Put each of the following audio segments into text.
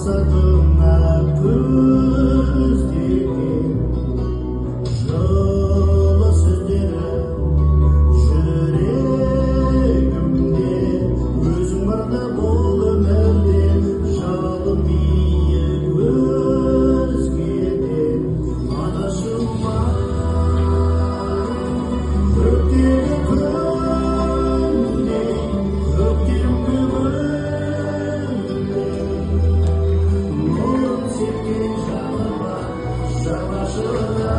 Maqsadına көздеген жылы сөздері жүрегімде өзің барда бұл өмірде жалын биік өзгеден адашылма көктегі күндей көктемгі күндей сепкен жаныма жанашыра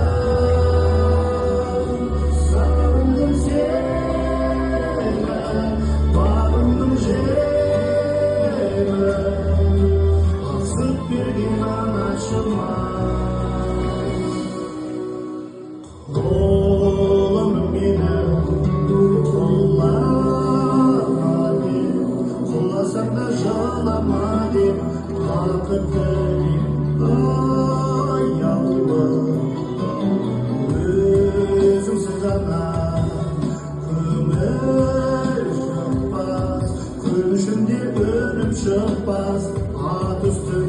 сағындым сені бағымның жемі асып берген анашыма қолым мені қолама деп құласаң да жылама деп бақыт тілеп аяулы өзіңсіз ғана өмір шықпас күн ішінде өніп шықпас ат үсті